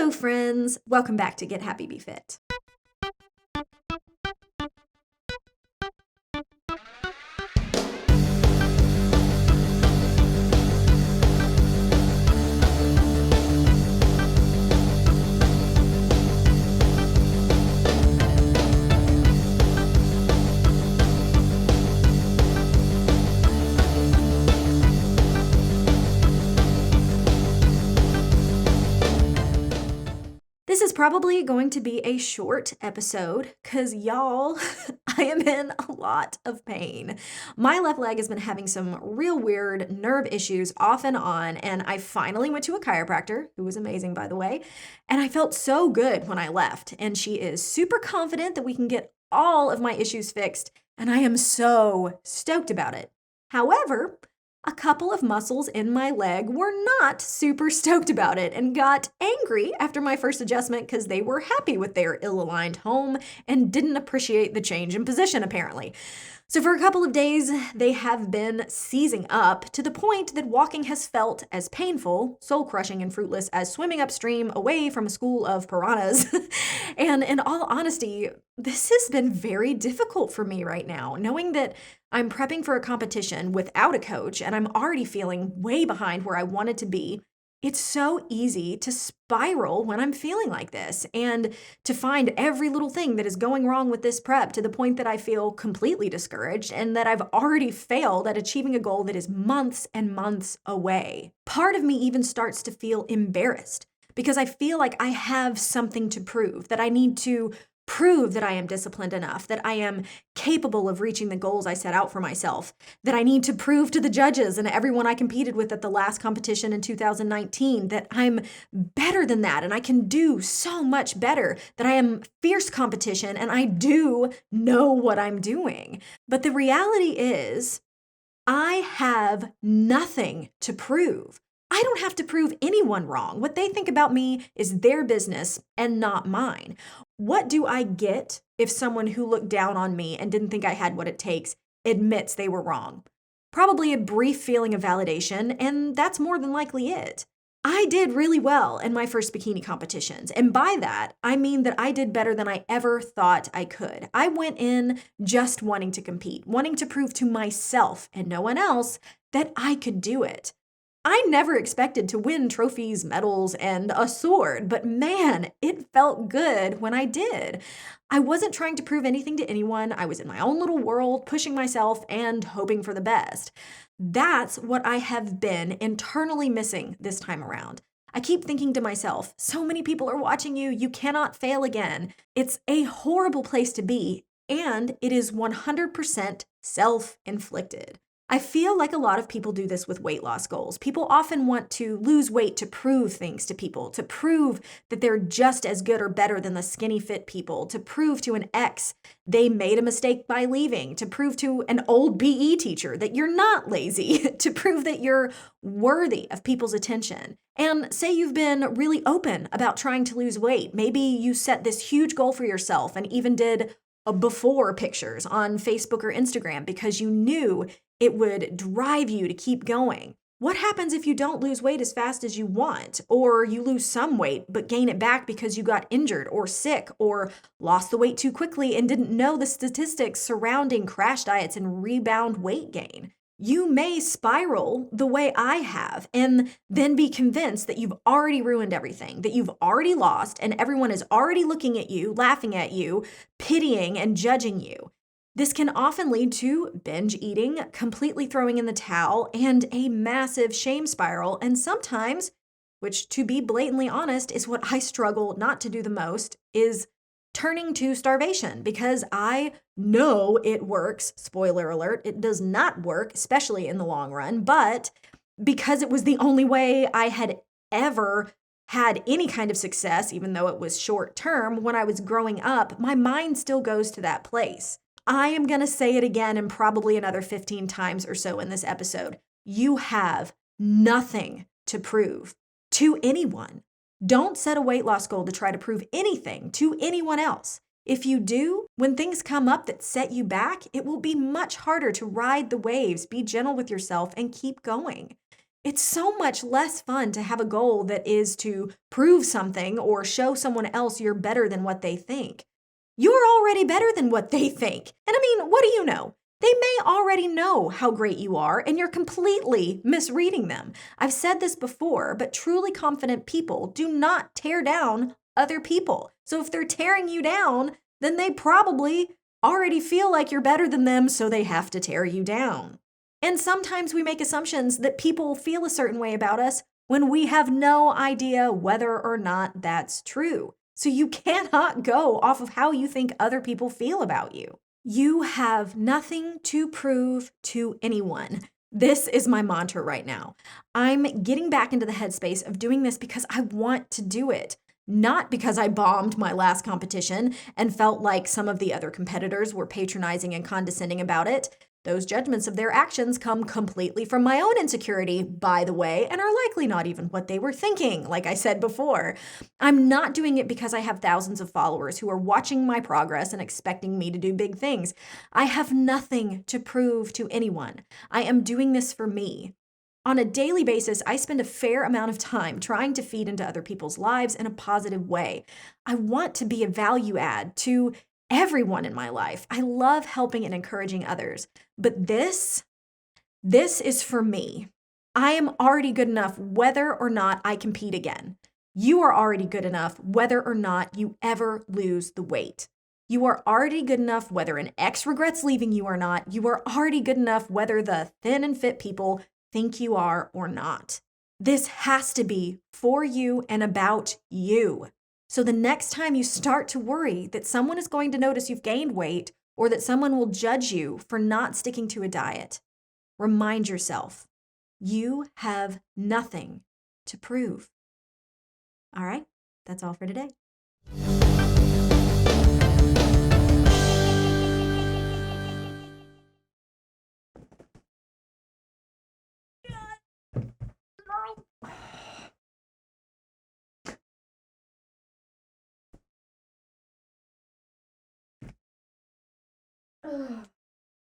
Hello, friends. Welcome back to Get Happy Be Fit. This is probably going to be a short episode because y'all, I am in a lot of pain. My left leg has been having some real weird nerve issues off and on, and I finally went to a chiropractor, who was amazing, by the way, and I felt so good when I left. And she is super confident that we can get all of my issues fixed, and I am so stoked about it. However, a couple of muscles in my leg were not super stoked about it and got angry after my first adjustment because they were happy with their ill-aligned home and didn't appreciate the change in position, apparently. So for a couple of days, they have been seizing up to the point that walking has felt as painful, soul-crushing, and fruitless as swimming upstream away from a school of piranhas. And in all honesty, this has been very difficult for me right now, knowing that I'm prepping for a competition without a coach and I'm already feeling way behind where I wanted to be. It's so easy to spiral when I'm feeling like this and to find every little thing that is going wrong with this prep to the point that I feel completely discouraged and that I've already failed at achieving a goal that is months and months away. Part of me even starts to feel embarrassed because I feel like I have something to prove, that I need to prove that I am disciplined enough, that I am capable of reaching the goals I set out for myself, that I need to prove to the judges and everyone I competed with at the last competition in 2019 that I'm better than that and I can do so much better, that I am fierce competition and I do know what I'm doing. But the reality is, I have nothing to prove. I don't have to prove anyone wrong. What they think about me is their business and not mine. What do I get if someone who looked down on me and didn't think I had what it takes admits they were wrong? Probably a brief feeling of validation, and that's more than likely it. I did really well in my first bikini competitions, and by that, I mean that I did better than I ever thought I could. I went in just wanting to compete, wanting to prove to myself and no one else that I could do it. I never expected to win trophies, medals, and a sword, but man, it felt good when I did. I wasn't trying to prove anything to anyone. I was in my own little world, pushing myself and hoping for the best. That's what I have been internally missing this time around. I keep thinking to myself, so many people are watching you, you cannot fail again. It's a horrible place to be, and it is 100% self-inflicted. I feel like a lot of people do this with weight loss goals. People often want to lose weight to prove things to people, to prove that they're just as good or better than the skinny fit people, to prove to an ex they made a mistake by leaving, to prove to an old BE teacher that you're not lazy, to prove that you're worthy of people's attention. And say you've been really open about trying to lose weight. Maybe you set this huge goal for yourself and even did before pictures on Facebook or Instagram because you knew it would drive you to keep going. What happens if you don't lose weight as fast as you want, or you lose some weight but gain it back because you got injured or sick or lost the weight too quickly and didn't know the statistics surrounding crash diets and rebound weight gain? You may spiral the way I have and then be convinced that you've already ruined everything, that you've already lost, and everyone is already looking at you, laughing at you, pitying and judging you. This can often lead to binge eating, completely throwing in the towel, and a massive shame spiral, and sometimes, which to be blatantly honest is what I struggle not to do the most, is turning to starvation because I know it works. Spoiler alert, it does not work, especially in the long run, but because it was the only way I had ever had any kind of success, even though it was short term, when I was growing up, my mind still goes to that place. I am going to say it again and probably another 15 times or so in this episode. You have nothing to prove to anyone. Don't set a weight loss goal to try to prove anything to anyone else. If you do, when things come up that set you back, it will be much harder to ride the waves, be gentle with yourself, and keep going. It's so much less fun to have a goal that is to prove something or show someone else you're better than what they think. You're already better than what they think. And I mean, what do you know? They may already know how great you are, and you're completely misreading them. I've said this before, but truly confident people do not tear down other people. So if they're tearing you down, then they probably already feel like you're better than them, so they have to tear you down. And sometimes we make assumptions that people feel a certain way about us when we have no idea whether or not that's true. So you cannot go off of how you think other people feel about you. You have nothing to prove to anyone. This is my mantra right now. I'm getting back into the headspace of doing this because I want to do it, not because I bombed my last competition and felt like some of the other competitors were patronizing and condescending about it. Those judgments of their actions come completely from my own insecurity, by the way, and are likely not even what they were thinking, like I said before. I'm not doing it because I have thousands of followers who are watching my progress and expecting me to do big things. I have nothing to prove to anyone. I am doing this for me. On a daily basis, I spend a fair amount of time trying to feed into other people's lives in a positive way. I want to be a value add to everyone in my life. I love helping and encouraging others. But this is for me. I am already good enough whether or not I compete again. You are already good enough whether or not you ever lose the weight. You are already good enough whether an ex regrets leaving you or not. You are already good enough whether the thin and fit people think you are or not. This has to be for you and about you. So the next time you start to worry that someone is going to notice you've gained weight or that someone will judge you for not sticking to a diet, remind yourself, you have nothing to prove. All right, that's all for today. Ugh.